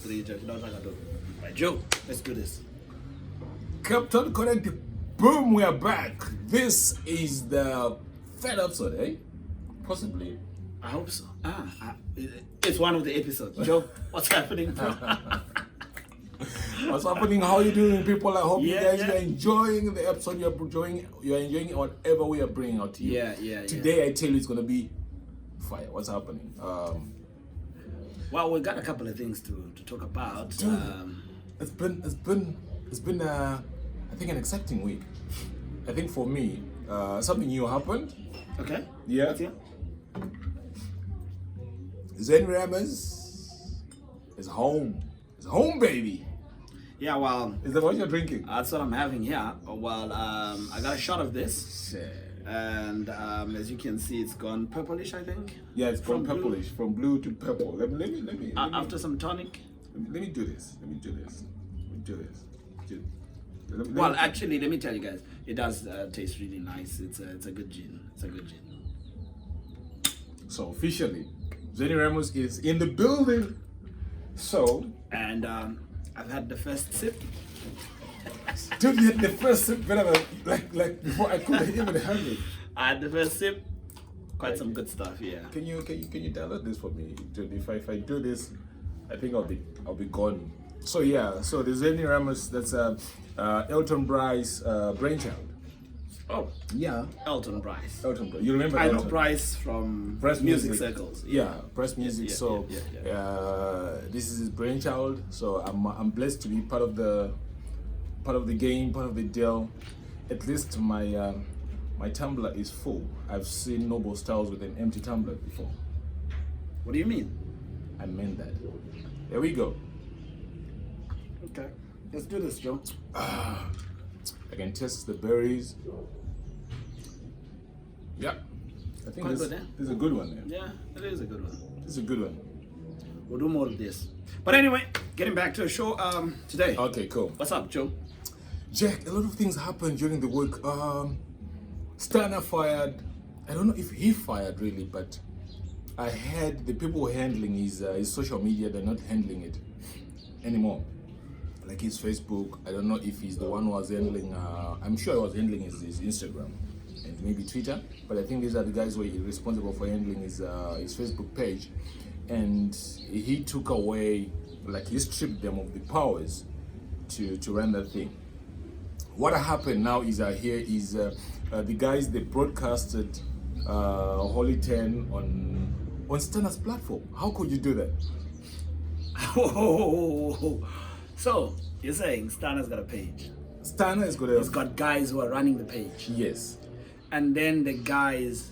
3, Joe. You know what I do? Right, Joe, let's do this. Captain Connect, boom, we are back. This is the third episode, eh? Possibly. I hope so. It's one of the episodes. Joe, what's happening, bro? What's happening? How are you doing, people? I hope you guys yeah. are enjoying the episode. You're enjoying whatever we are bringing out to you. Yeah. Today, I tell you, it's gonna be fire. What's happening? Well, we got a couple of things to talk about. Dude, it's been I think an exciting week. I think for me, something new happened. Okay. Yeah. What's here? Zen Ramos is home. It's home, baby. Yeah, well, Is that what you're drinking? that's what I'm having here. Well, I got a shot of this, and as you can see, it's gone purplish, I think. Yeah, it's from blue. purplish, from blue to purple. Let me After some tonic. let me do this. Well, actually, let me tell you guys, it does taste really nice. It's a good gin. So officially, Zen Ramos is in the building. So, And I've had the first sip. dude, you had the first sip better than, like before I could even have it. I had the first sip. Quite some good stuff, yeah. Can you download this for me? Dude, if I do this, I think I'll be gone. So yeah, so the Zen Ramos, that's Elton Bryce brainchild. Oh, Yeah, Elton Bryce. Elton Bryce. You remember I know Elton? Bryce from Press music circles. Yeah, press music. yeah, So yeah. this is his brainchild. So I'm blessed to be part of the game, part of the deal. At least my tumbler is full. I've seen Noble Styles with an empty tumbler before. What do you mean? I meant that. There we go. Okay, let's do this, Joe. I can taste the berries. Yeah, I think Quite this, good, eh? this is a good one. Yeah. Yeah, it is a good one. This is a good one. We'll do more of this. But anyway, getting back to the show today. Okay, cool. What's up, Joe? Jack, a lot of things happened during the week. Stanner fired. I don't know if he fired really, but I heard the people handling his social media, they're not handling it anymore. Like his Facebook, I don't know if he's the one who was handling, I'm sure he was handling his Instagram and maybe Twitter, but I think these are the guys who are responsible for handling his Facebook page. And he took away, like he stripped them of the powers to run that thing. What happened now is the guys, they broadcasted Holy 10 on Stanner's platform. How could you do that? So you're saying Stanner's got a page? Stanner is gonna. He's got guys who are running the page, Yes. and then the guys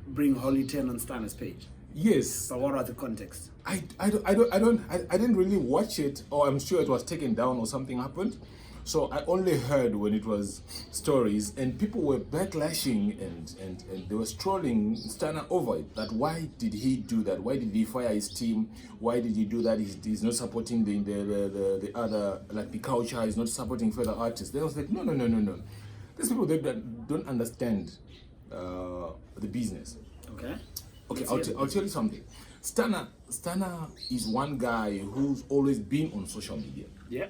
bring Holy 10 on Stanner's page. Yes. So what are the context? I didn't really watch it, or I'm sure it was taken down or something happened. So I only heard when it was stories, and people were backlashing and they were trolling Stanner over it. That why did he do that? Why did he fire his team? Why did he do that? He's not supporting the other, like the culture. He's not supporting further artists. Then I was like, no. These people, they don't understand the business. Okay. Okay, I'll tell you something. Stanner is one guy who's always been on social media. Yeah.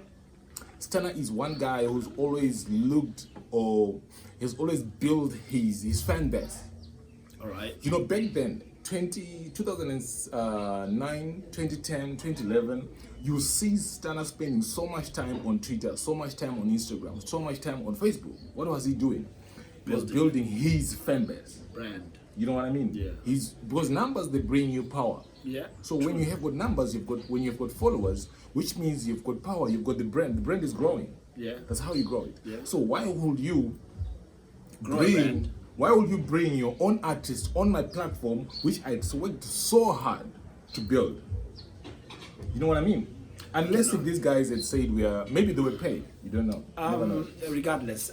Stanner is one guy who's always looked, or has always built his fan base. All right. You know, back then, 2009, 2010, 2011, you see Stanner spending so much time on Twitter, so much time on Instagram, so much time on Facebook. What was he doing? He was building his fan base. Brand. You know what I mean? Yeah. Because numbers, they bring you power. Yeah. So when you have got numbers, when you've got followers, which means you've got power, you've got the brand. The brand is growing. Yeah. That's how you grow it. Yeah. So why would you Grow a brand. why would you bring your own artist on my platform, which I worked so hard to build? You know what I mean? Unless if these guys had said maybe they were paid. You don't know. You never know. Regardless,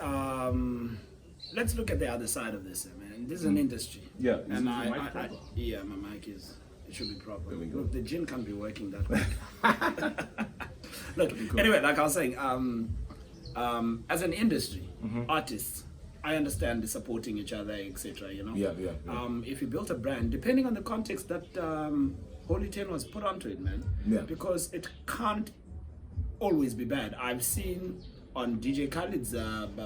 let's look at the other side of this, man. This is an industry. Yeah. And Is the mic proper? my mic is. It should be proper. There we go. Look, the gin can't be working that way. Look, anyway, like I was saying, as an industry, artists, I understand the supporting each other, etc. You know. Yeah. If you built a brand, depending on the context that Holy 10 was put onto it, man. Yeah. Because it can't always be bad. I've seen on DJ Khaled's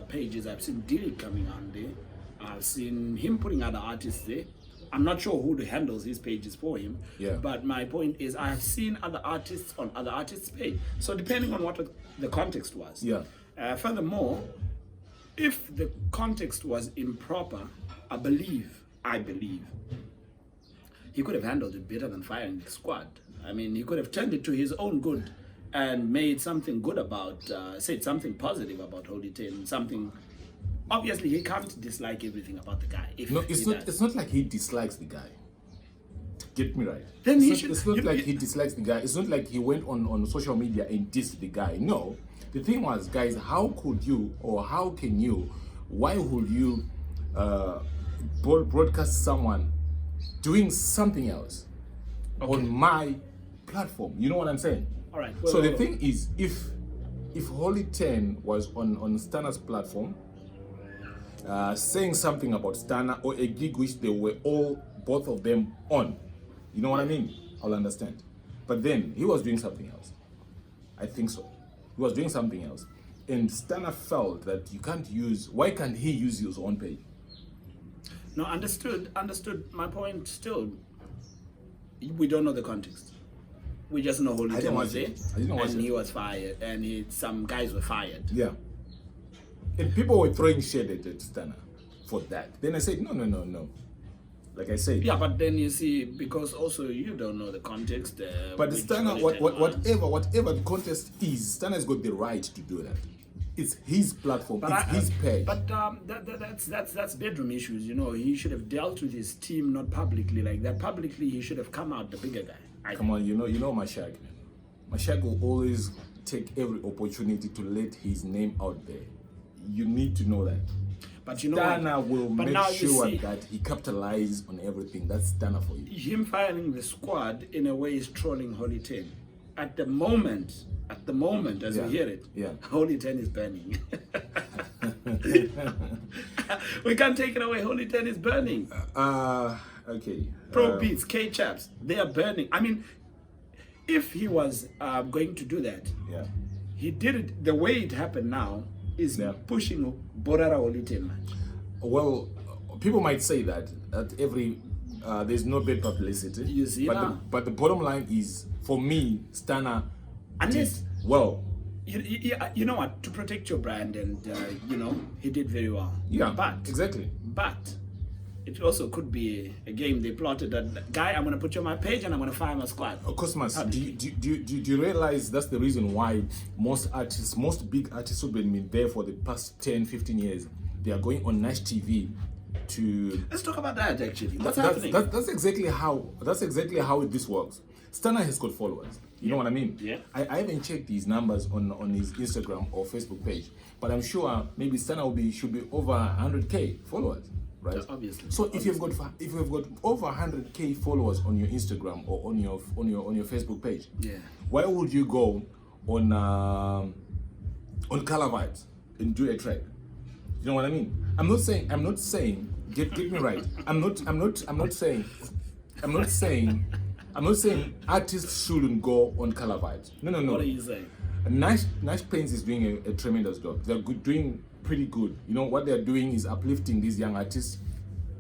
pages, I've seen Dilly coming on there. I've seen him putting other artists there. I'm not sure who handles his pages for him. Yeah. But my point is, I have seen other artists on other artists' page. So depending on what the context was. Yeah. Furthermore, if the context was improper, I believe, he could have handled it better than firing the squad. I mean, he could have turned it to his own good and made something good about, said something positive about Holy 10, something. Obviously, he can't dislike everything about the guy. If No, he it's not. does. It's not like he dislikes the guy. Get me right. Then it's he not, should- It's not you- like you- he dislikes the guy. It's not like he went on social media and dissed the guy. No, the thing was, guys, how could you, or how can you, why would you broadcast someone doing something else on my platform? You know what I'm saying? All right. So the well, thing is, if Holy 10 was on Stana's platform, saying something about Stana or a gig which they were both of them on, you know what I mean? I'll understand. But then he was doing something else. I think so. He was doing something else, and Stana felt that you can't use. Why can't he use his own page? No, understood. My point still, we don't know the context. We just know Holy I 10 didn't was watch there, it. I didn't watch and it. he was fired, and some guys were fired. Yeah. And people were throwing shade at Stana for that. Then I said, no. Like I said. Yeah, but then you see, because also you don't know the context. But which Stana, Holy 10 was. whatever the contest is, Stana's got the right to do that. It's his platform. But It's his page. But that's bedroom issues. You know, he should have dealt with his team, not publicly like that. Publicly, he should have come out the bigger guy. Come on, you know Mashak, man. Mashak will always take every opportunity to let his name out there. You need to know that. But you know Stana what? will But make now you sure see, that he capitalizes on everything. That's Stana for you. him firing the squad in a way is trolling Holy 10. At the moment, as Yeah. we hear it, Yeah. Holy 10 is burning. We can't take it away. Holy 10 is burning. Okay. Pro Beats, K Chaps, they are burning. I mean, if he was going to do that, Yeah. he did it the way it happened now is Yeah. pushing Borara Holy 10, man. Well, people might say that at every there's no bad publicity. You see now. But the bottom line is, for me, Stana Unless- did well. You know what? To protect your brand, and he did very well. Yeah, but exactly. But it also could be a game they plotted that guy. I'm gonna put you on my page and I'm gonna fire my squad. Cosmas, do you realize that's the reason why most big artists who've been there for the past 10, 15 years, they are going on Nash TV to... Let's talk about that actually. What's That's happening? that's exactly how this works. Stana has got followers. You know what I mean? Yeah. I haven't checked his numbers on his Instagram or Facebook page, but I'm sure maybe Stana should be over 100k followers, right? Yeah, obviously. So if you've got over 100k followers on your Instagram or on your Facebook page, Yeah. why would you go on Color Vibes and do a track? You know what I mean? I'm not saying. Get me right. I'm not saying artists shouldn't go on Color Vibes. No. What are you saying? Nash Plains is doing a tremendous job. They're doing pretty good. You know what they're doing is uplifting these young artists.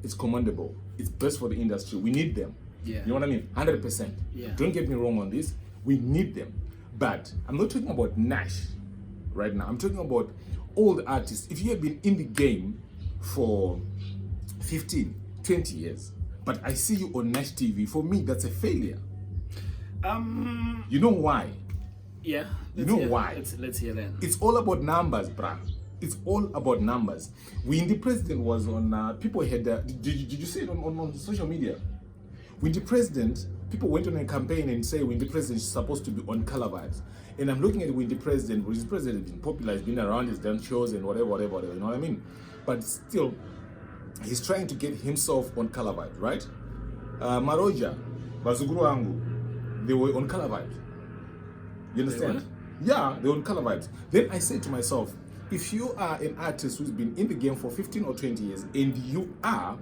It's commendable. It's best for the industry. We need them. Yeah. You know what I mean? 100%. Yeah. Don't get me wrong on this. We need them. But I'm not talking about Nash right now. I'm talking about all the artists. If you have been in the game for 15, 20 years, but I see you on Nash TV, for me, that's a failure. You know why? Yeah. You know why? Let's hear that. It's all about numbers, bruh. It's all about numbers. When the president was on, people had, did you see it on social media? When the president, people went on a campaign and say when the president is supposed to be on Color Vibes. And I'm looking at when the president has been popular, he's been around, he's done shows and whatever, you know what I mean? But still, he's trying to get himself on Color Vibes, right? Maroja, Bazuguru Angu, they were on Color Vibes. You understand? Yeah, they were on Color Vibes. Then I said to myself, if you are an artist who's been in the game for 15 or 20 years and you are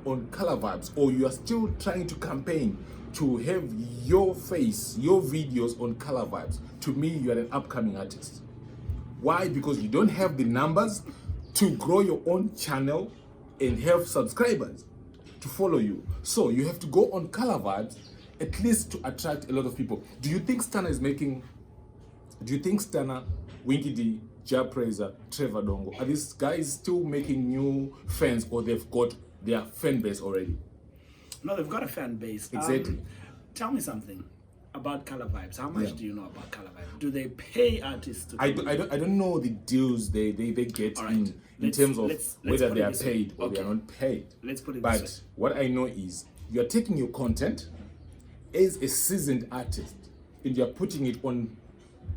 on Color Vibes, or you are still trying to campaign to have your face, your videos on Color Vibes, to me, you are an upcoming artist. Why? Because you don't have the numbers to grow your own channel and have subscribers to follow you. So you have to go on Color Vibes at least to attract a lot of people. Do you think Stana, Winky D, Praiser, Trevor Dongo, are these guys still making new fans, or they've got their fan base already? No, they've got a fan base. Exactly. Tell me something about Color Vibes. How much do you know about Color Vibes? Do they pay artists to I don't know the deals they get right. in terms of let's whether put they it are this way. paid or they Okay. are not paid. Let's put it But this way. what I know is you are taking your content as a seasoned artist and you are putting it on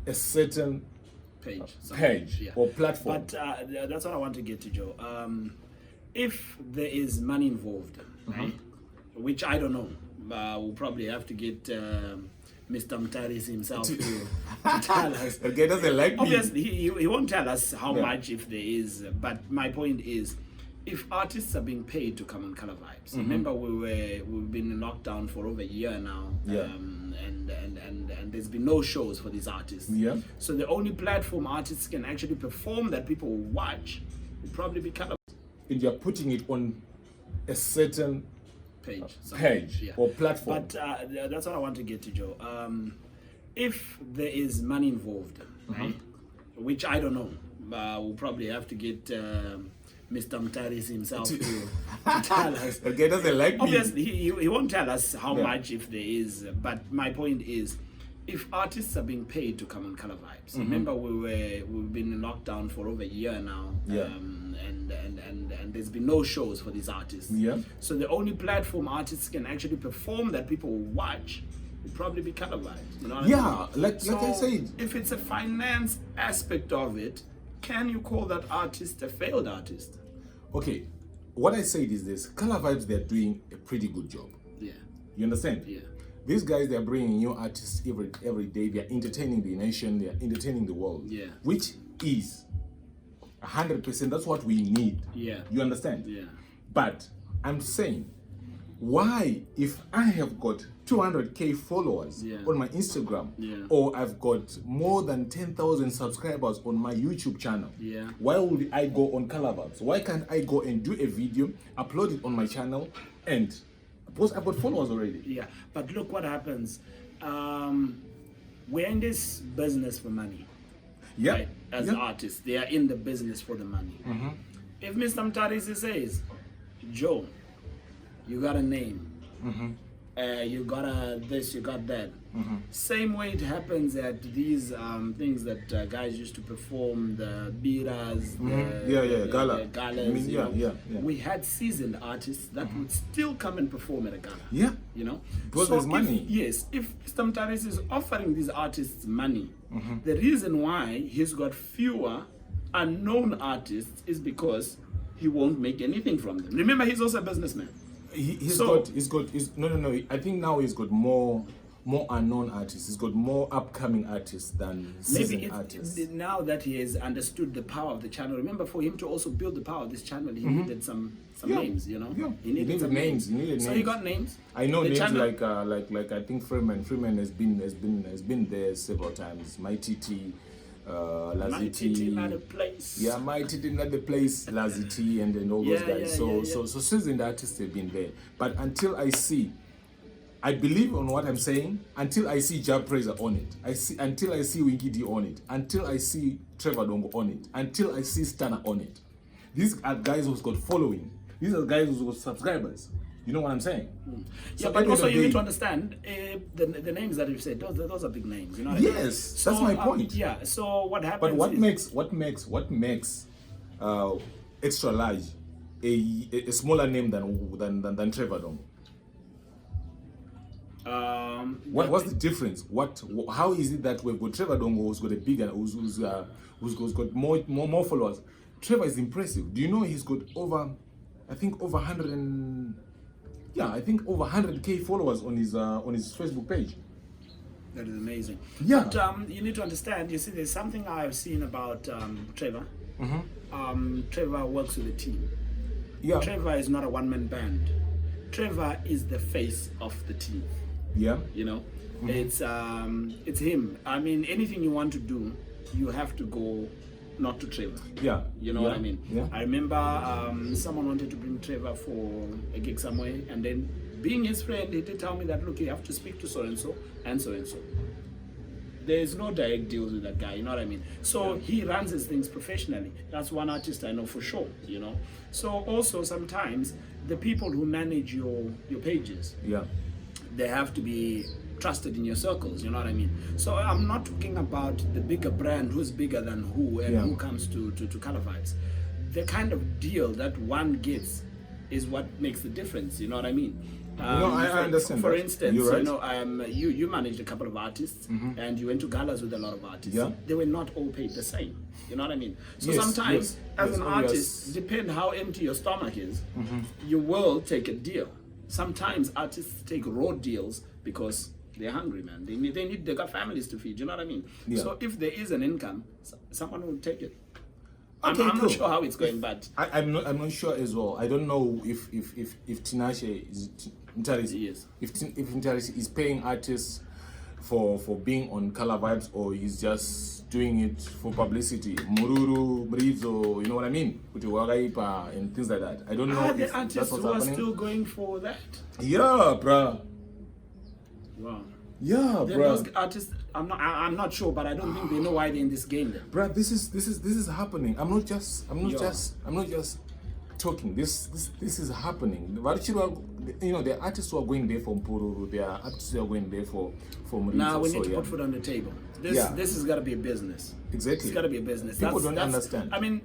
a certain page or platform. But that's what I want to get to, Joe. If there is money involved, right, which I don't know, we'll probably have to get Mr. Mtaris himself to tell us. Okay, doesn't like me. Obviously, he won't tell us how much, if there is. But my point is, if artists are being paid to come on Color Vibes, remember we've been in lockdown for over a year now, and there's been no shows for these artists. Yeah. So the only platform artists can actually perform that people will watch will probably be Color And you are putting it on a certain page or platform. But that's what I want to get to, Joe. If there is money involved, right, which I don't know, we'll probably have to get Mr. Mtaris himself to tell us. Okay, doesn't like me. Obviously, he won't tell us how much, if there is. But my point is, if artists are being paid to come on Color Vibes, remember we've been in lockdown for over a year now, and there's been no shows for these artists. Yeah. So the only platform artists can actually perform that people will watch will probably be Color Vibes. You know what I mean? like I said. If it's a finance aspect of it, can you call that artist a failed artist? Okay, what I said is this: Color Vibes, they're doing a pretty good job. Yeah. You understand? Yeah. These guys, they're bringing new artists every day. They're entertaining the nation. They're entertaining the world. Yeah. Which is 100%. That's what we need. Yeah. You understand? Yeah. But I'm saying, why, if I have got 200k followers on my Instagram, or I've got more than 10,000 subscribers on my YouTube channel, why would I go on Color Vibes? Why can't I go and do a video, upload it on my channel, and because I've got followers already? Yeah, but look what happens. We're in this business for money. Yeah. Right? As artists, they are in the business for the money. If Mr. Mtaris says, Joe, you got a name, you got this, you got that. Same way it happens at these things that guys used to perform, the biras, gala. galas. We had seasoned artists that would still come and perform at a gala. Yeah. You know? Because there's money. Yes, if Mr. Mtaris is offering these artists money, the reason why he's got fewer unknown artists is because he won't make anything from them. Remember, he's also a businessman. He's got no. I think now he's got more unknown artists. He's got more upcoming artists than seasoned artists. Now that he has understood the power of the channel, remember, for him to also build the power of this channel, he needed some names. You know, he needed some names. So he got names. I know names channel. like I think Freeman has been there several times. My TT. My TT not a place. Yeah, my TT not the place. Lazy T and all those guys. So seasoned artists have been there. But until I believe on what I'm saying, until I see Praiser on it, until I see Winky D on it, until I see Trevor Dongo on it, until I see Stana on it. These are guys who's got following. These are guys who's got subscribers. You know what I'm saying? So but also you need to understand the names that you've said. Those are big names. You know. Yes, so, that's my point. Yeah. So what happens? But what makes extra large a smaller name than Trevor Dongo? What's the difference? How is it that we've got Trevor Dongo who's got a bigger, who's got more followers? Trevor is impressive. Do you know he's got over 100k followers on his Facebook page. That is amazing. Yeah. But you need to understand. You see, there's something I've seen about Trevor. Trevor works with a team. Yeah. Trevor is not a one-man band. Trevor is the face of the team. Yeah. You know, it's him. I mean, anything you want to do, you have to go not to Trevor. Yeah. You know what I mean? Yeah. I remember someone wanted to bring Trevor for a gig somewhere, and then being his friend, he did tell me that, look, you have to speak to so and so and so and so. There's no direct deals with that guy, you know what I mean? So he runs his things professionally. That's one artist I know for sure, you know? So also sometimes the people who manage your pages, Yeah. they have to be trusted in your circles, you know what I mean? So I'm not talking about the bigger brand, who's bigger than who, and who comes to Color Vibes. The kind of deal that one gets is what makes the difference, you know what I mean? I understand. For that. instance, You're right. you know, you managed a couple of artists, and you went to galas with a lot of artists. Yeah. They were not all paid the same. You know what I mean? So Yes, sometimes, as an obvious. artist, depend how empty your stomach is, you will take a deal. Sometimes artists take raw deals because they're hungry, man. They got families to feed. You know what I mean? Yeah. So if there is an income, someone will take it. Okay, I'm cool. not sure how it's going, but I'm not sure as well. I don't know if Tinashe is Yes. if Tinashe is paying artists for being on Color Vibes, or he's just doing it for publicity. Mururu, Brizo, you know what I mean? Kutiwagaipa and things like that. I don't know the if that's artists what's who are happening. still going for that. Yeah, bruh. Wow. Yeah, Then bruh. those artists, I'm not sure, but I don't think they know why they're in this game then. Bruh, this is happening. I'm not just talking. This is happening. You know, there are artists who are going there for Mpururu, there are artists who are going there for Murizo. Now we need so, to yeah. put food on the table. This has got to be a business. Exactly. It's got to be a business. People don't understand. I mean,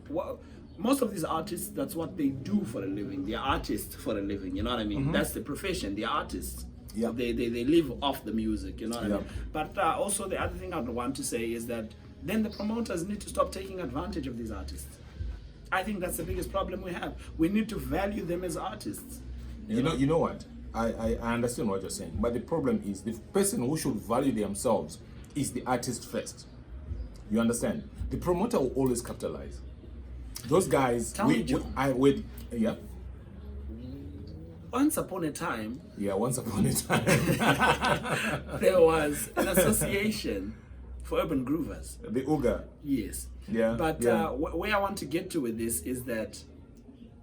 most of these artists, that's what they do for a living. They're artists for a living. You know what I mean? That's the profession. They're artists. Yeah. They live off the music. You know what I Yeah. mean? But also the other thing I would want to say is that then the promoters need to stop taking advantage of these artists. I think that's the biggest problem we have. We need to value them as artists. You know what? I understand what you're saying, but the problem is the person who should value themselves is the artist first. You understand? The promoter will always capitalize. Those guys, yeah. Once upon a time, Once upon a time, there was an association for urban groovers. the Uga. Yes. Yeah. But yeah. Where I want to get to with this is that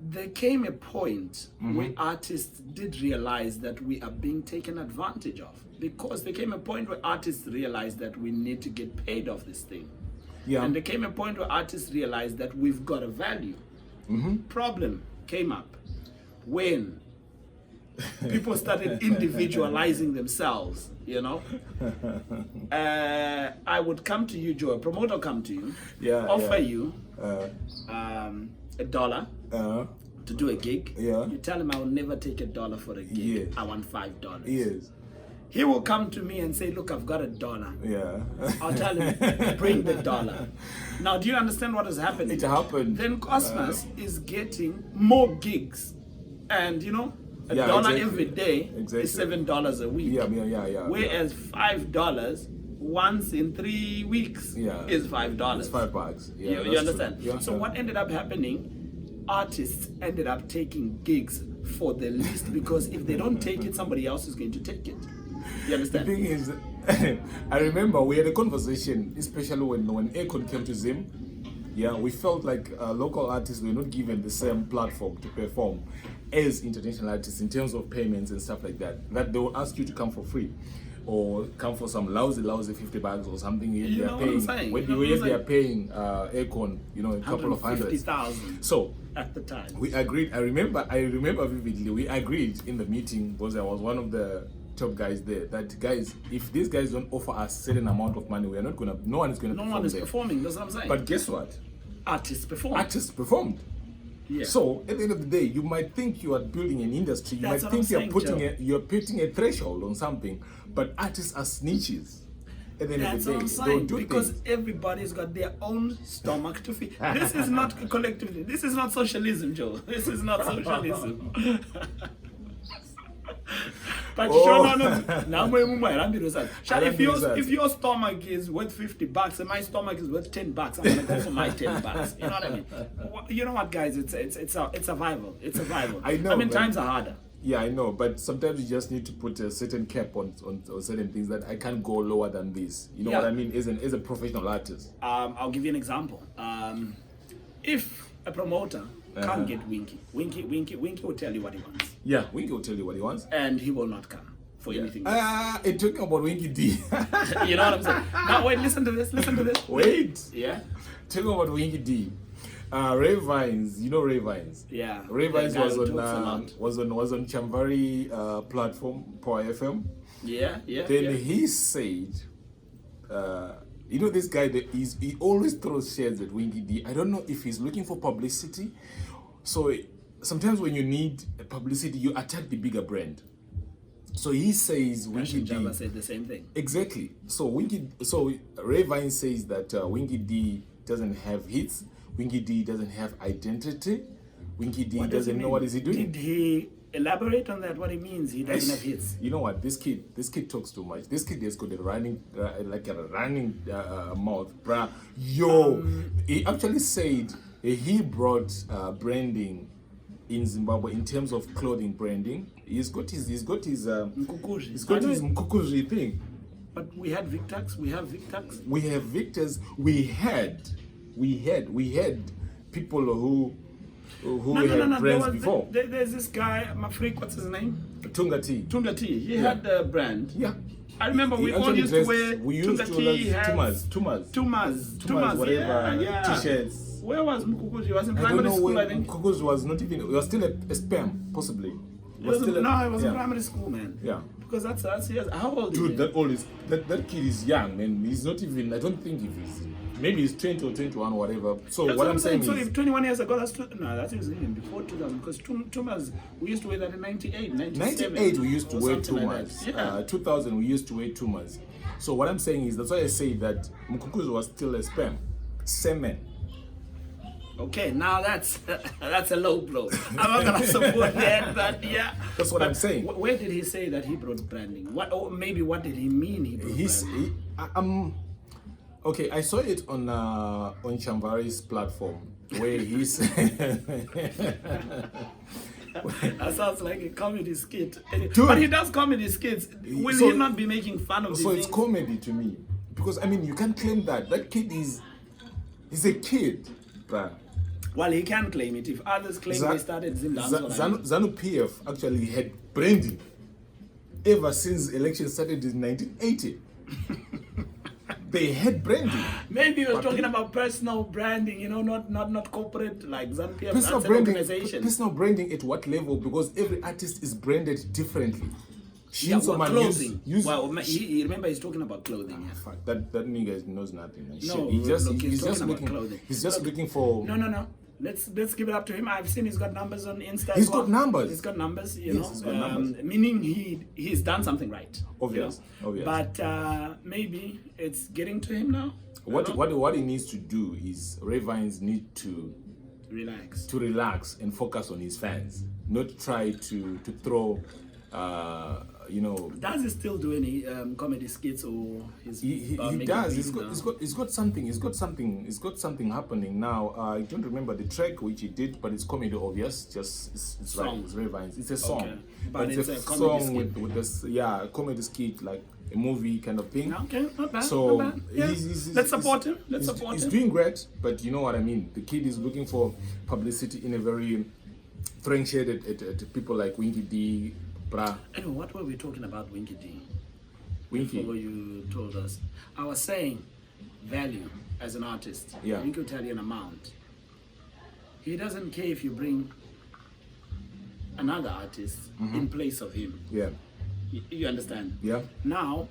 there came a point where artists did realize that we are being taken advantage of. Because there came a point where artists realized that we need to get paid off this thing. Yeah. And there came a point where artists realized that we've got a value. Problem came up when people started individualizing themselves, you know. I would come to you, Joe, a promoter come to you, offer you $1 to do a gig. Yeah. You tell him I will never take $1 for a gig. Yes. I want $5. Yes. He will come to me and say, look, I've got $1. Yeah. I'll tell him, bring the $1. Now, do you understand what has happened? It happened. Then Cosmos is getting more gigs. And, you know, $1 exactly. every day Exactly. is $7 a week. Yeah. Whereas $5 once in 3 weeks is $5. It's $5. Yeah, You understand? Yeah, so what ended up happening, artists ended up taking gigs for the least, because if they don't take it, somebody else is going to take it. You understand? The thing is, I remember we had a conversation, especially when Akon came to Zim. Yeah, we felt like local artists were not given the same platform to perform as international artists in terms of payments and stuff like that. That they will ask you to come for free, or come for some lousy $50 or something. You know what I'm saying? When they are paying Akon, you know, a couple of hundreds. 150,000. So at the time, we agreed. I remember vividly. We agreed in the meeting, because I was one of the top guys there, that guys, if these guys don't offer us certain amount of money, we are not gonna. No one is gonna. no one is performing. That's what I'm saying. But guess what? Artists perform. Artists performed. Yeah. So at the end of the day, you might think you are building an industry. You That's might what think I'm you're saying, putting a threshold on something, but artists are snitches. At the end That's of what the I'm day, saying, don't do because things. everybody's got their own stomach to feed. This is not collectively. This is not socialism, Joe. This is not socialism. But if your stomach is worth $50 and my stomach is worth $10, I'm gonna go for my $10. You know what I mean? You know what, guys? It's survival. It's survival. I know, I mean, but times are harder. Yeah, I know, but sometimes you just need to put a certain cap on certain things that I can't go lower than this. You know Yeah. what I mean? As a professional artist. I'll give you an example. If a promoter can't get Winky will tell you what he wants, Yeah, Winky will tell you what he wants. and he will not come for anything. It talking about Winky D. You know what I'm saying? Now wait, listen to this. Wait. Yeah. Talking about Winky D. Ray Vines, you know Ray Vines. Yeah. Ray Vines The guy was who on talks a lot. was on Chamvari platform, Power FM. Yeah. Then he said, you know, this guy that he always throws shares at Winky D. I don't know if he's looking for publicity. So sometimes when you need publicity, you attack the bigger brand. So he says Winky D. Java said the same thing. Exactly. So Ray Vine says that Winky D doesn't have hits. Winky D doesn't have identity. Winky D doesn't know what is he doing. Did he elaborate on that? What he means? He doesn't have hits. You know what? This kid talks too much. This kid has got a running mouth, bruh. Yo, he actually said he brought branding in Zimbabwe in terms of clothing branding. He's got his Mkukuzi thing. But we had Victax. We have Victax. We have Victors. We had people who had brands before. There's this guy, Mafrik, what's his name? Tunga T. He had a brand. Yeah. I remember we all used to wear Tunga T. Tumas, whatever, yeah. t-shirts. Where was Mkukuzi? He was in I don't primary know school, where I think. Mkukuzi was not even. He was still a spam, possibly. He was in primary school, man. Yeah. Because that's how old Dude, is he? that old is that kid is young, man. He's not even. I don't think if he's. Maybe he's 20 or 21, whatever. So That's what I'm saying so is, if 21 years ago, that is even before 2000, because Tumas, we used to wear that in 98, 97. 98 we used to wear something like Tumas. that. Yeah. 2000 we used to wear Tumas. So what I'm saying is, that's why I say that Mkukuzi was still a spam. Semen. Okay, now that's a low blow. I'm not gonna support that, but yeah. That's what I'm saying. Where did he say that he brought branding? What, or maybe what did he mean he brought branding? Okay, I saw it on Chamvari's platform where he's. That sounds like a comedy skit. Dude. But he does comedy skits. Will he not be making fun of these So it's things? comedy to me, because I mean you can't claim that kid he's a kid, bruh. Well, he can claim it. If others claim they started Zimbabwe. Zanu PF actually had branding ever since election started in 1980. They had branding. Maybe he was talking about personal branding, you know, not corporate like ZANU-PF. Personal That's branding. an organization. Personal branding at what level? Because every artist is branded differently. Yeah, well, Shinsoman clothing. use Well, he remember he's talking about clothing. Yeah. fuck, that nigga knows nothing. Man. No, he's just talking looking. about clothing. He's just looking for. No. Let's give it up to him. I've seen he's got numbers on Insta. He's as well. got numbers. He's got numbers. You Yes, know, he's got numbers. meaning he's done something right. Obvious. But maybe it's getting to him now. What he needs to do is Ray Vines need to relax and focus on his fans, not try to throw. Does he still do any comedy skits or he does. He's got something happening now. I don't remember the track which he did, but it's comedy obvious. It's song. Right. It's Ray Vines. It's a song, Okay. But it's a comedy song skit. with this comedy skit, like a movie kind of thing. Okay, not bad. So not bad. Yeah. Let's support him. He's doing great, but you know what I mean. The kid is looking for publicity in a very throwing shade at people like Winky D. Bra. Anyway, what were we talking about, Winky D? Winky. Before you told us, I was saying value as an artist. Yeah. Winky will tell you an amount. He doesn't care if you bring another artist in place of him. Yeah. You understand? Yeah. Now,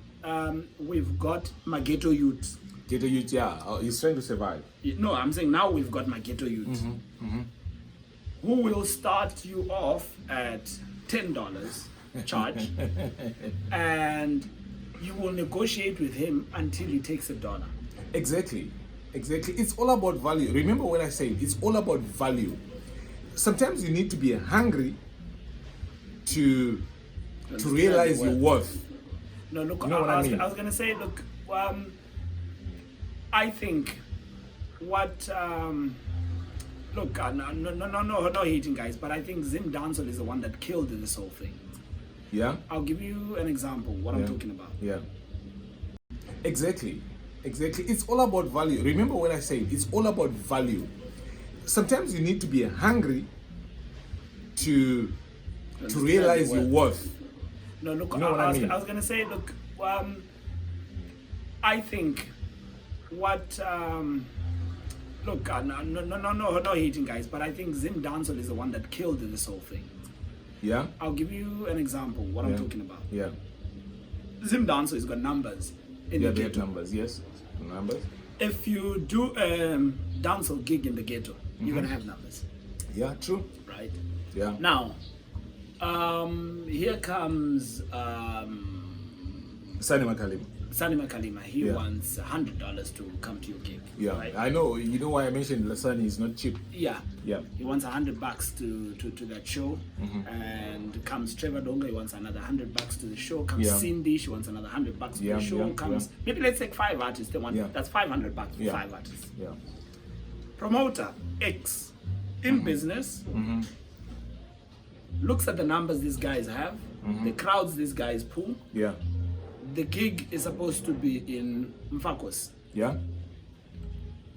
we've got Mageto Youth. Ghetto Youth, yeah. He's trying to survive. No, I'm saying now we've got Mageto Youth. Who will start you off at $10 charge, and you will negotiate with him until he takes $1. Exactly. It's all about value. Remember when I said it's all about value. Sometimes you need to be hungry to realize your worth. No, look, You know what I mean? I was gonna say, look, I think what Look, no hating, guys, but I think Zim Dancehall is the one that killed this whole thing. Yeah. I'll give you an example. What I'm talking about. Yeah. Exactly. It's all about value. Remember what I said. It's all about value. Sometimes you need to be hungry to realize your worth. No, look, You know what I mean? I was gonna say, look, I think what look, no hating, guys, but I think Zim Dancehall is the one that killed this whole thing. Yeah. I'll give you an example. What I'm talking about. Yeah. Zim Dancehall has got numbers in the They ghetto. have numbers. Yes. Numbers. If you do a dancehall gig in the ghetto, you're gonna have numbers, Yeah. True. right? Yeah. Now, here comes Sani Makalim. Sani Makalima. He wants $100 to come to your gig. Yeah. Right? I know. You know why I mentioned Lasani is not cheap. Yeah. Yeah. He wants $100 to that show, and comes Trevor Donga. He wants another $100 to the show. Comes Cindy. She wants another $100 to the show. Comes maybe let's take 5 artists. They want that's $500 for 5 artists. Yeah. Promoter X in business looks at the numbers these guys have, the crowds these guys pull. Yeah. The gig is supposed to be in Mfakos. Yeah.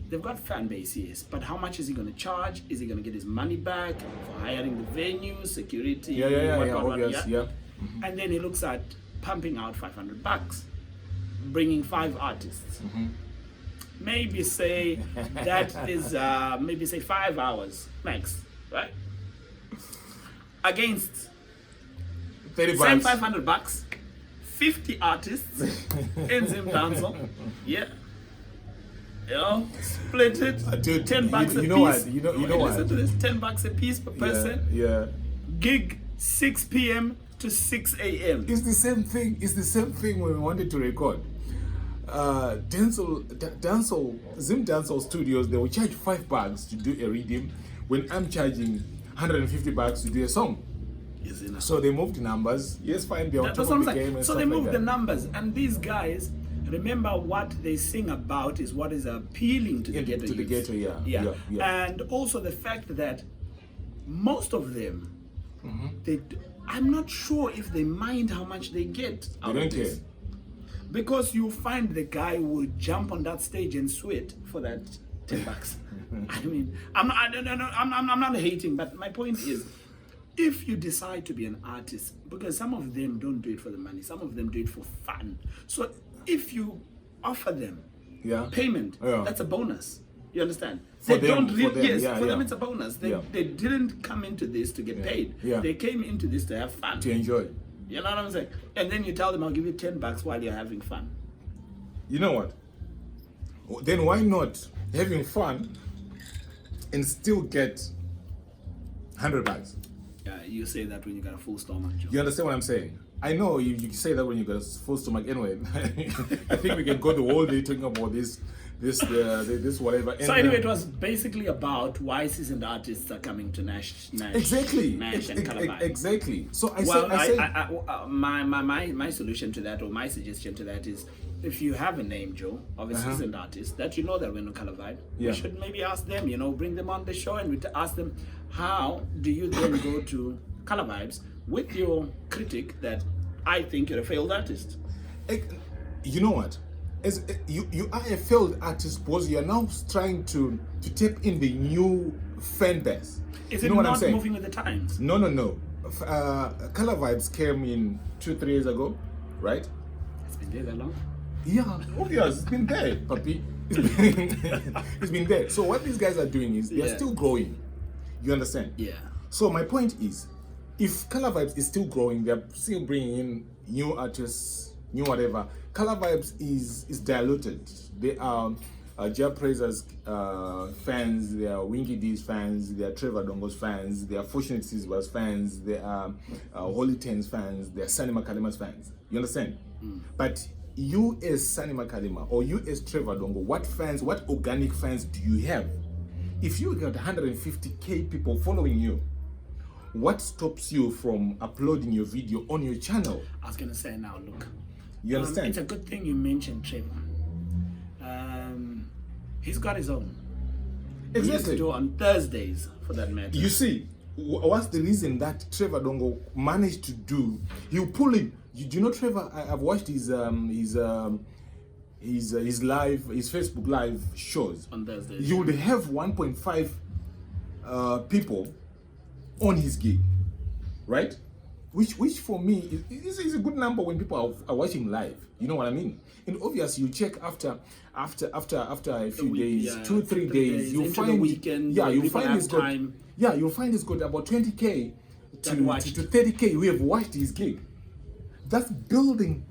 They've got fan base, yes, but how much is he going to charge? Is he going to get his money back for hiring the venue, security? Yeah. And then he looks at pumping out $500, bringing 5 artists. Maybe say that is maybe say 5 hours max, right? Against 30 same bucks. $500, 50 artists in Zim Dancehall. Yeah. You know, split it. Dude, $10 a you know piece. what? You know what? Listen to this: $10 a piece per person. Yeah. Gig 6 p.m. to 6 a.m. It's the same thing. It's the same thing when we wanted to record. Zim Dancehall Studios, they will charge $5 to do a redeem when I'm charging $150 to do a song. So they moved numbers. Yes, fine. They're on top of the game and so stuff they moved like the that. numbers, and these guys, remember what they sing about is what is appealing to the ghetto. To the youth. ghetto, yeah. And also the fact that most of them, I'm not sure if they mind how much they get out They of don't this. care. Because you find the guy will jump on that stage and sweat for that $10. I mean, I'm not hating, but my point is, if you decide to be an artist, because some of them don't do it for the money, some of them do it for fun. So if you offer them payment, that's a bonus. You understand? For They them, don't really, for them, it's a bonus. They didn't come into this to get paid. They came into this to have fun. To enjoy. You know what I'm saying? And then you tell them, I'll give you $10 while you're having fun. You know what? Then why not having fun and still get $100? Yeah, you say that when you got a full stomach, Joe. You understand what I'm saying? I know you say that when you got a full stomach. Anyway, I think we can go the whole day talking about this whatever. And, So anyway, it was basically about why seasoned artists are coming to Nash exactly. and Calabar. Exactly. So my solution to that, or my suggestion to that, is if you have a name, Joe, of a seasoned artist that you know that we're in Calabar, we should maybe ask them, bring them on the show and we ask them, how do you then go to Color Vibes with your critic that I think you're a failed artist? You know what? As you are a failed artist because you are now trying to tap in the new fan base. Is you it know what not I'm saying? moving with the times? No. Color Vibes came in 2-3 years ago, right? It's been there that long? Yeah, obvious. It's been there, puppy. It's been there. So what these guys are doing is they're still growing. You understand? Yeah. So my point is, if Color Vibes is still growing, they're still bringing in new artists, new whatever. Color Vibes is diluted. They are Jab Praisers fans, they are Winky D's fans, they are Trevor Dongo's fans, they are Fortunate Sizba's fans, they are Holy Ten's fans, they are Sani Makalima's fans. You understand? But you as Sani Makalima or you as Trevor Dongo, what organic fans do you have? If you got 150k people following you, what stops you from uploading your video on your channel? I was gonna say now, look. You understand? It's a good thing you mentioned Trevor. He's got his own. He used to Exactly. do on Thursdays, for that matter. You see, what's the reason that Trevor Dongo managed to do? He'll pull in. Do you know Trevor? I've watched his live, his Facebook live shows. On Thursdays. He would have 1.5 people on his gig, right? Which for me is a good number when people are watching live. You know what I mean? And obviously, you check after a few week, days, yeah, 2-3 days, you'll into the find weekend, yeah, you'll people find have it's got time. yeah, you'll find it's got about 20K That to watched. 30K who have watched his gig. That's building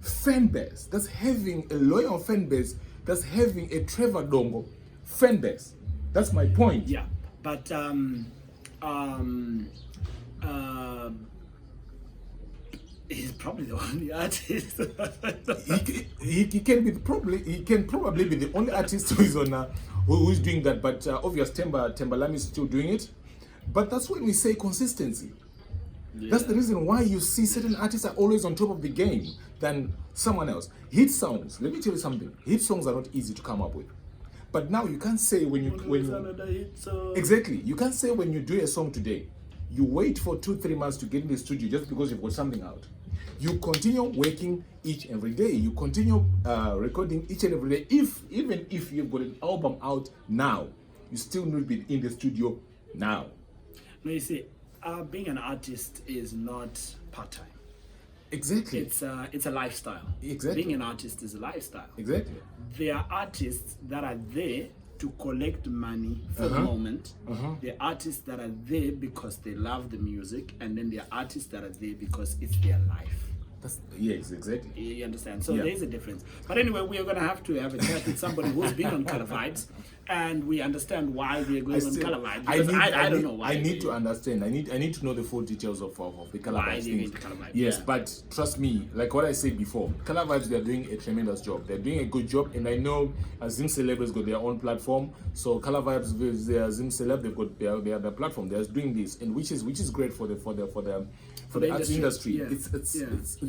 fan base. That's having a loyal fan base. That's having a Trevor Dongo fan base. That's my point. Yeah, but he's probably the only artist. He can probably be the only artist who is on who's doing that. But obviously, Timbaland is still doing it. But that's when we say consistency. Yeah. That's the reason why you see certain artists are always on top of the game than someone else. Hit songs. Let me tell you something. Hit songs are not easy to come up with. But now you can't say exactly. You can't say when you do a song today, you wait for 2-3 months to get in the studio just because you've got something out. You continue working each and every day. You continue recording each and every day. Even if you've got an album out now, you still need to be in the studio now. No, you see, being an artist is not part-time. Exactly. It's a lifestyle. Exactly. Being an artist is a lifestyle. Exactly. There are artists that are there to collect money for the moment. There are artists that are there because they love the music, and then there are artists that are there because it's their life. Yes, exactly. You understand? So Yeah. there is a difference. But anyway, we are going to have a chat with somebody who's been on Color Vibes, and we understand why we are going on Color Vibes. Because I don't know why. I need to understand. I need to know the full details of the Color Why Vibes they things. need Color Vibes, Yes, yeah. but trust me, like what I said before, Color Vibes, they're doing a tremendous job. They're doing a good job, and I know Zim Celeb has got their own platform. So Color Vibes with their Zim Celeb, they've got their platform. They're doing this, and which is great for the arts industry. Yeah. It's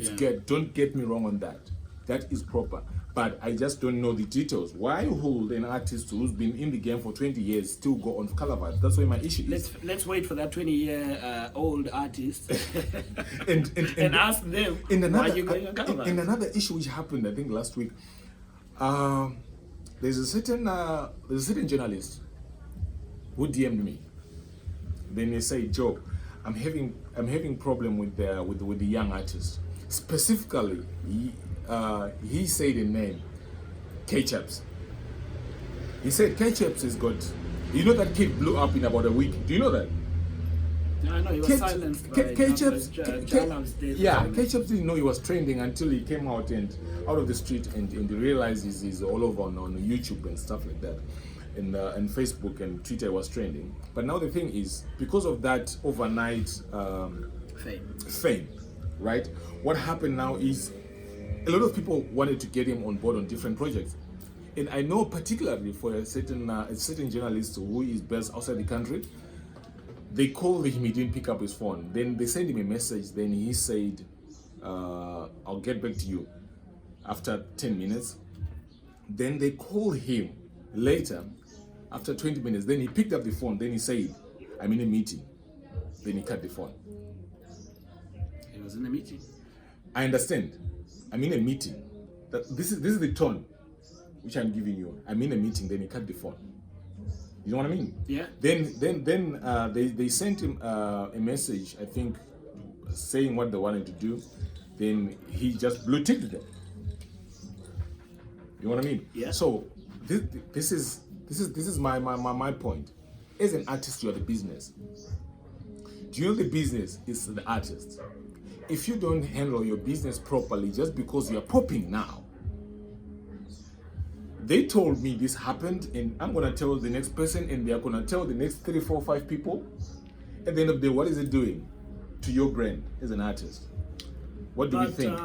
Yeah. good. Don't get me wrong on that. That is proper. But I just don't know the details. Why hold an artist who's been in the game for 20 years still go on Color Vibes? That's where my issue is. Let's wait for that 20-year old artist and ask them why you going on Color Vibes. in another issue which happened, I think last week, there's a certain journalist who DM'd me. Then they say, Joe, I'm having problem with the young artists. Specifically, he said the name K-Chaps. He said K-Chaps has got, you know, that kid blew up in about a week. Do you know that? I know he was silenced by K-Chaps. Yeah, K-Chaps K-Chaps didn't know he was trending until he came out of the street and he realized he's all over on YouTube and stuff like that. And Facebook and Twitter was trending. But now the thing is, because of that overnight fame, right? What happened now is a lot of people wanted to get him on board on different projects. And I know particularly for a certain journalist who is based outside the country, they called him, he didn't pick up his phone. Then they sent him a message, then he said, I'll get back to you after 10 minutes. Then they called him later, after 20 minutes. Then he picked up the phone, then he said, I'm in a meeting. Then he cut the phone. He was in a meeting. I understand. I'm in a meeting. This is the tone which I'm giving you. I'm in a meeting, then he cut the phone. You know what I mean? Yeah. Then they sent him a message, I think, saying what they wanted to do. Then he just blue ticked them. You know what I mean? Yeah. So this is my point. As an artist, you are the business. Do you know the business is the artist? If you don't handle your business properly just because you're popping now, they told me this happened, and I'm gonna tell the next person, and they're gonna tell the next 3, 4, 5 people. At the end of the day, what is it doing to your brand as an artist? What do we think?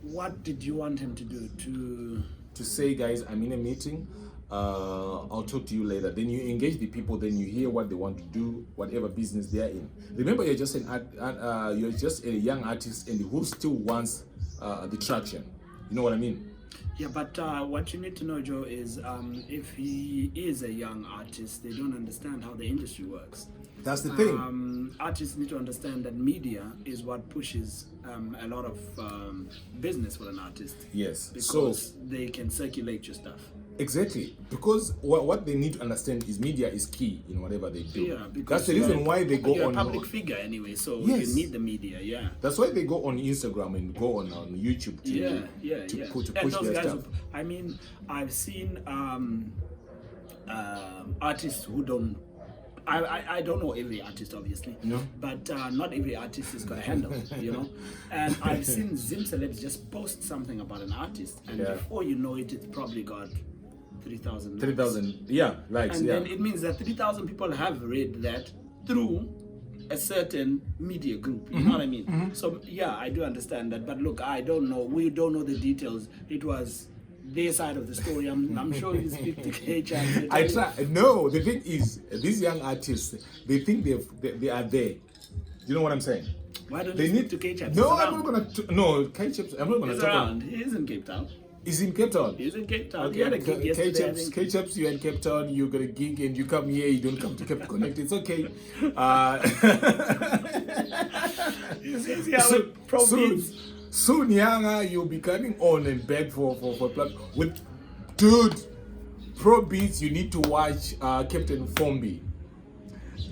What did you want him to do? To say, guys, I'm in a meeting. I'll talk to you later. Then you engage the people. Then you hear what they want to do, whatever business they're in. Remember, you're just you're just a young artist, and who still wants the traction. You know what I mean? Yeah, but what you need to know, Joe, is if he is a young artist, they don't understand how the industry works. That's the thing. Artists need to understand that media is what pushes a lot of business for an artist. Yes. Because they can circulate your stuff. Exactly, because what they need to understand is media is key in whatever they do. Yeah, because that's the reason why they go you're on. a public figure anyway, so yes. you need the media. Yeah, that's why they go on Instagram and go on YouTube to push their stuff. I mean, I've seen artists who don't. I don't know every artist, obviously, no. But not every artist has got a handle, you know. And I've seen Zim celebs just post something about an artist, and before you know it, it's probably got 3,000. 3,000, yeah, likes. And then it means that 3,000 people have read that through a certain media group. You know what I mean? So yeah, I do understand that. But look, I don't know. We don't know the details. It was their side of the story. I'm sure you speak to KHR. I try. No, the thing is, these young artists, they think they are there. You know what I'm saying? Why don't they need to KHR? No, I'm not gonna. No, KHR. I'm not gonna. He's around. He is in Cape Town. He's in Cape Town. He's in Cape Town. Okay. He had a gig yesterday. KHR, you're in Cape Town. You got a gig, and you come here. You don't come to Cape Connect. It's okay. Soon, Yanga, you'll be coming on and beg for with dude. Pro Beats, you need to watch Captain Fombi.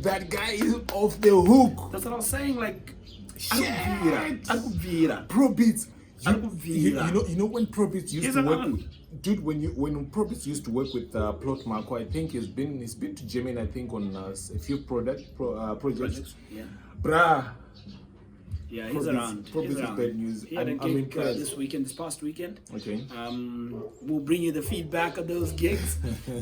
That guy is off the hook. That's what I was saying. Like, Pro Beats. You know when Pro Beats used to work with, dude, when Pro Beats used to work with Plot Marco, I think he's been to Germany, I think, on a few projects. Yeah. Bruh. Yeah, he's around. Pro Beats is bad news. He had a gig this past weekend. Okay. We'll bring you the feedback of those gigs.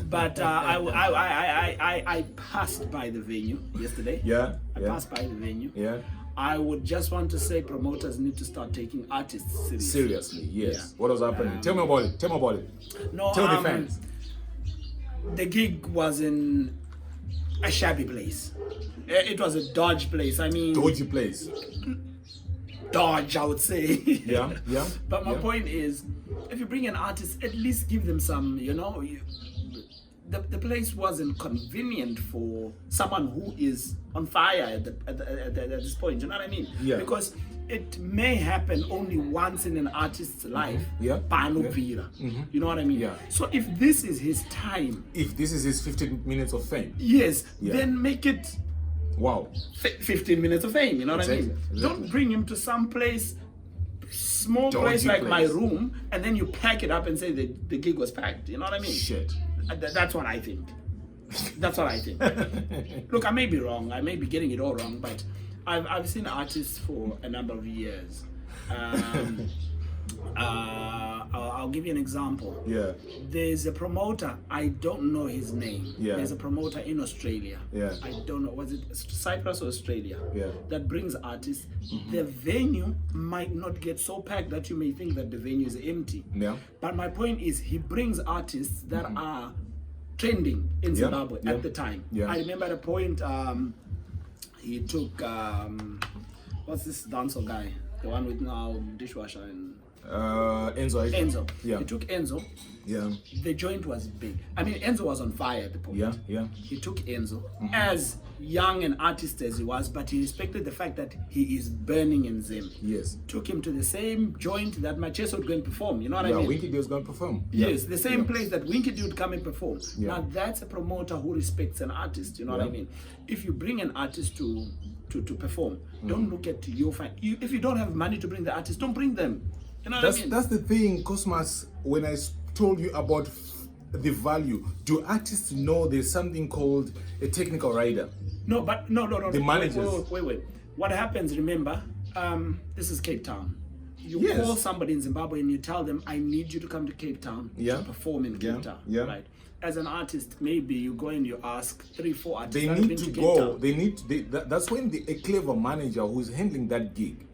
But I passed by the venue yesterday. Yeah. I passed by the venue. Yeah. I would just want to say promoters need to start taking artists seriously. Seriously, yes. Yeah. What was happening? Tell me about it. No, tell the fans. The gig was in a shabby place. It was a dodgy place. I mean, dodgy place. Dodge, I would say. Yeah. But my point is, if you bring an artist, at least give them some. You know, the place wasn't convenient for someone who is on fire at this point. You know what I mean? Yeah. Because it may happen only once in an artist's life. Yeah. You know what I mean? Yeah. So if this is his time, if this is his 15 minutes of fame, yes, then make it. Wow. 15 minutes of fame, you know what I mean? Exactly. Don't bring him to some place, small place like my room, and then you pack it up and say that the gig was packed. You know what I mean? Shit. That's what I think. That's what I think. Look, I may be wrong. I may be getting it all wrong, but I've seen artists for a number of years. I'll give you an example. Yeah. There's a promoter, I don't know his name. Yeah. There's a promoter in Australia. Yeah. I don't know, was it Cyprus or Australia? Yeah. That brings artists. The venue might not get so packed that you may think that the venue is empty. Yeah. But my point is, he brings artists that are trending in Zimbabwe at the time. Yeah. I remember at a point, he took, what's this dancer guy? The one with now dishwasher and Enzo. Yeah. He took Enzo. Yeah. The joint was big. I mean, Enzo was on fire at the point. Yeah. He took Enzo, as young an artist as he was, but he respected the fact that he is burning in Zim. Yes. Took him to the same joint that Macheso would go and perform. You know what I mean? Winky D was going to perform. Yes, the same place that Winky D would come and perform. Yeah. Now that's a promoter who respects an artist. You know what I mean? If you bring an artist to perform, don't look at your fan. If you don't have money to bring the artist, don't bring them. You know what I mean? That's the thing, Cosmas. When I told you about the value, do artists know there's something called a technical rider? No, but no. The managers. Wait. What happens? Remember, this is Cape Town. You call somebody in Zimbabwe and you tell them, "I need you to come to Cape Town to perform in Cape Town." Yeah. Right. As an artist, maybe you go and you ask 3-4 artists. They need to go. That's when a clever manager who's handling that gig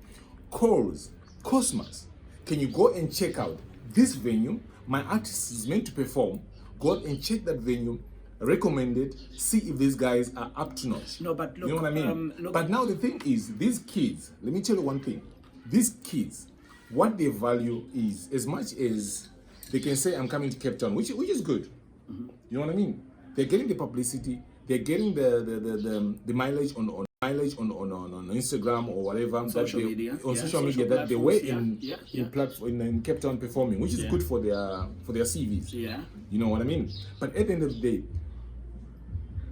calls Cosmas. Can you go and check out this venue? My artist is meant to perform. Go and check that venue. Recommend it. See if these guys are up to notch. No, but look, you know what I mean? But now the thing is, these kids. Let me tell you one thing. These kids, what they value is, as much as they can say I'm coming to Cape Town, which is good. You know what I mean? They're getting the publicity, they're getting the mileage on Instagram or whatever, social media that they were in platform in Cape Town performing, which is good for their CVs. Yeah. You know what I mean? But at the end of the day,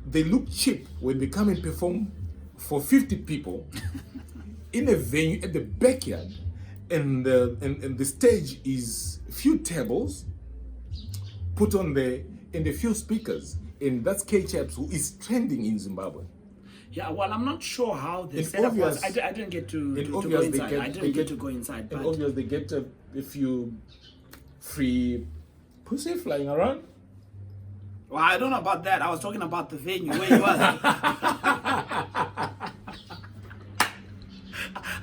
they look cheap when they come and perform for 50 people in a venue at the backyard, and the stage is few tables put on there and a few speakers, and that's K-Chaps, who is trending in Zimbabwe. Yeah, well, I'm not sure how the setup was. I didn't get to go inside. I didn't get to go inside. And obviously they get a few free pussy flying around. Well, I don't know about that. I was talking about the venue where you was.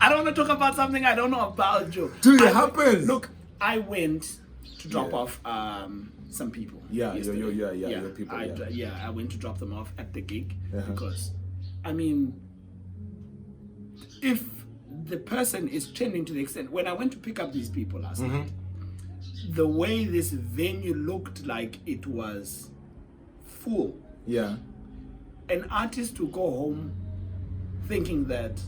I don't want to talk about something I don't know about, Joe. Dude, it happens. Look, I went to drop off some people. Your people. I went to drop them off at the gig because, I mean, if the person is trending to the extent, when I went to pick up these people last night, the way this venue looked like it was full. Yeah. An artist to go home thinking that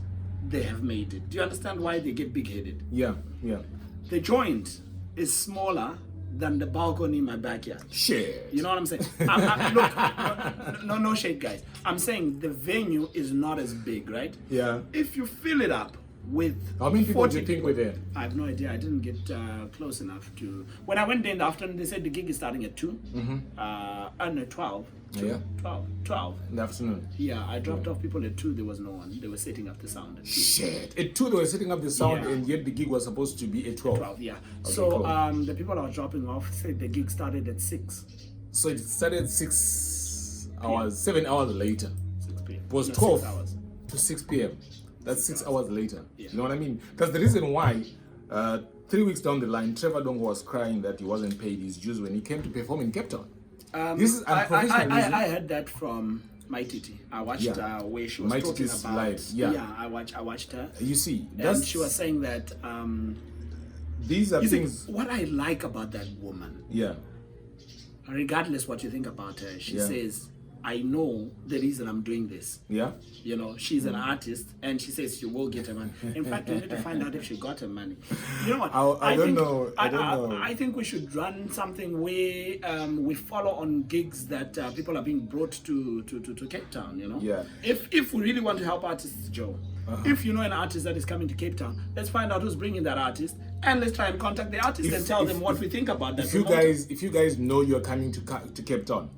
they have made it. Do you understand why they get big-headed? Yeah. The joint is smaller than the balcony in my backyard. Shit. You know what I'm saying? Look, no shade, guys. I'm saying the venue is not as big, right? Yeah. If you fill it up with how many people 40 do you think were there? I have no idea. I didn't get close enough to. When I went there in the afternoon, they said the gig is starting at 2. No, 12. 2, Yeah. 12. In the afternoon. Yeah, I dropped off people at 2. There was no one. They were setting up the sound at 2. Shit. At 2 they were setting up the sound, and yet the gig was supposed to be at 12. 12, yeah. Okay, so cool. the people I was dropping off said the gig started at 6. So it started 6 hours, 7 hours later. 6 p.m. It was No, 12 6 hours. to 6 p.m. That's 6 hours later. Yeah. You know what I mean? That's the reason why 3 weeks down the line, Trevor Dongo was crying that he wasn't paid his dues when he came to perform in Cape Town. This is unprofessionalism. I heard that from my Titi. I watched where she was My talking Titi's about. live. Yeah. I watched her. You see, And she was saying that these are things. what I like about that woman, Yeah. regardless what you think about her, she Yeah. says, I know the reason I'm doing this. Yeah. You know, she's an artist, and she says she will get her money. In fact, we need to find out if she got her money. You know what? I don't think, know. I don't know. I think we should run something where we follow on gigs that people are being brought to Cape Town. You know. Yeah. If we really want to help artists, Joe. If you know an artist that is coming to Cape Town, let's find out who's bringing that artist, and let's try and contact the artist and tell them what we think about that. If you guys know you're coming to Cape Town,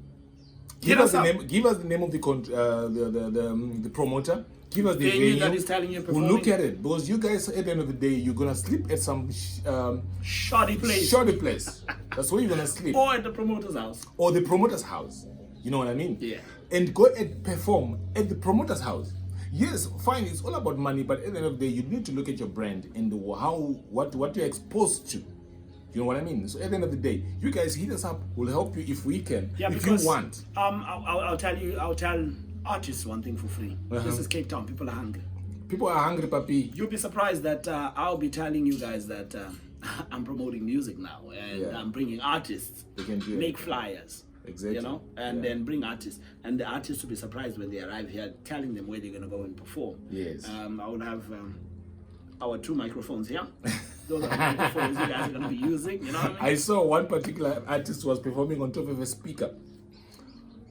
give us the name of the promoter. Give us the venue that is telling you performing. We'll look at it, because you guys at the end of the day you're gonna sleep at some shoddy place. Shoddy place. That's where you're gonna sleep. Or at the promoter's house. Or the promoter's house. You know what I mean? Yeah. And go and perform at the promoter's house. Yes, fine. It's all about money, but at the end of the day, you need to look at your brand and what you're exposed to. You know what I mean? So at the end of the day, you guys hit us up. We'll help you if we can. Yeah, if because, you want. I'll tell artists one thing for free. This is Cape Town. People are hungry. People are hungry, papi. You'll be surprised that I'll be telling you guys that I'm promoting music now, and I'm bringing artists. They can do make flyers. Exactly. You know, and then bring artists, and the artists will be surprised when they arrive here, telling them where they're gonna go and perform. Yes. I will have our 2 microphones here. Those are the microphones you guys are gonna be using. You know what I mean? I saw one particular artist was performing on top of a speaker,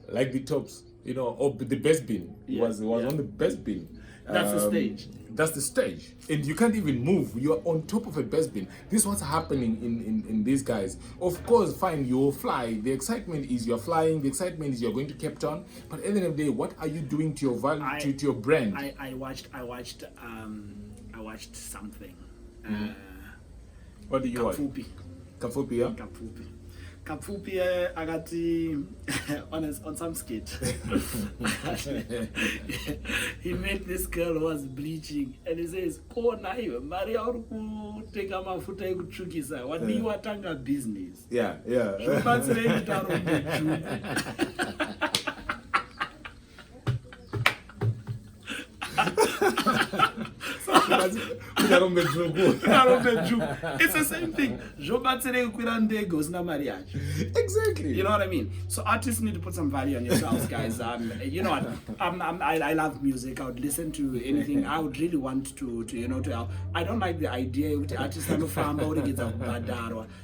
like the tops, you know, or the bass bin. He was on the bass bin. That's the stage. That's the stage, and you can't even move. You are on top of a bass bin. This is what's happening in these guys. Of course, fine, you'll fly. The excitement is you're flying. The excitement is you're going to Cape Town. But at the end of the day, what are you doing to your value, to your brand? I watched something. What do you watch? Kafupi, yeah? Kafupi agati on some skit. He met this girl who was bleaching, and he says, "Kona iwe mari yauri kutenga mafuta ekutsvukisa wadiwa tanga business." Yeah. Zvobatsirei kuti arombe juu. It's the same thing. Exactly. You know what I mean? So artists need to put some value on yourselves, guys. You know what? I love music. I would listen to anything. I would really want to help. I don't like the idea with artists and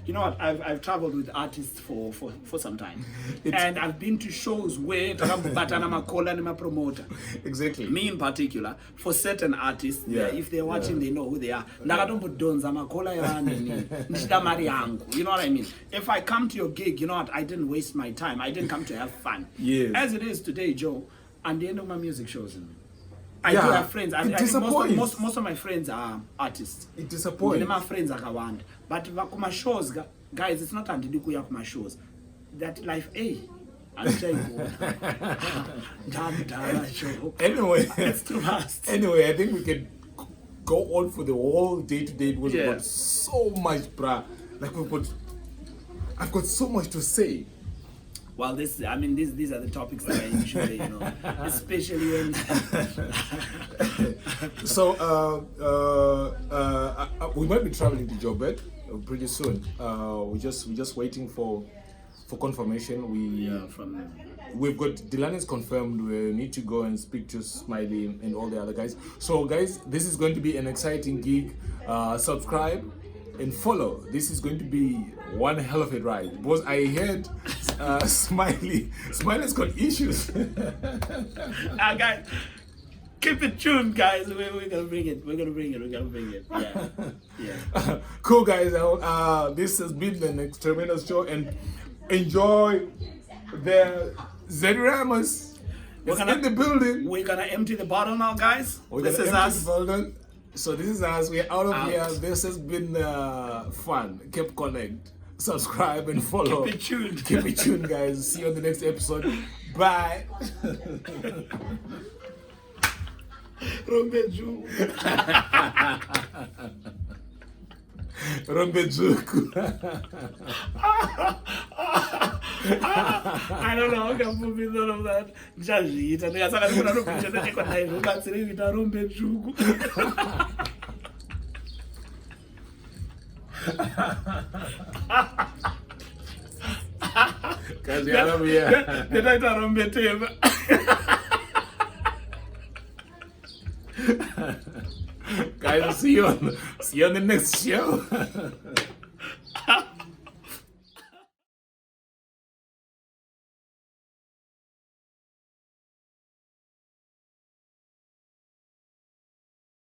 you know what? I've traveled with artists for some time, and I've been to shows where promoter. Exactly. Me in particular, for certain artists, if they're watching, they know who they are. You know what I mean? If I come to your gig, you know what? I didn't waste my time. I didn't come to have fun. Yes. As it is today, Joe, and the end of my music shows. I do have friends. I think most of my friends are artists. It disappoints. My friends are kawan. But kuma shows, guys, it's not until you kuma shows. That life, I'll tell you. Anyway, it's too fast. Anyway, I think we can go on for the whole day-to-day. It was about so much, bruh. Like I've got so much to say. Well, these are the topics that I enjoy, especially when. So, we might be traveling to Joburg pretty soon. We're just waiting for confirmation. We've got Dylan confirmed. We need to go and speak to Smiley and all the other guys. So, guys, this is going to be an exciting gig. Subscribe and follow. This is going to be one hell of a ride, because I heard Smiley's got issues. Guys, keep it tuned, guys. We're gonna bring it. Yeah. Cool, guys. This has been an tremendous show, and enjoy the Zediramas. It's in the building. We're gonna empty the bottle now, guys. This is us. So this is us. We're out of here. This has been fun. Keep connect, subscribe, and follow. Keep it tuned. Keep it tuned, guys. See you on the next episode. Bye. I don't know how can put me all of that. Just eat and guys. Guys, see you on the next show.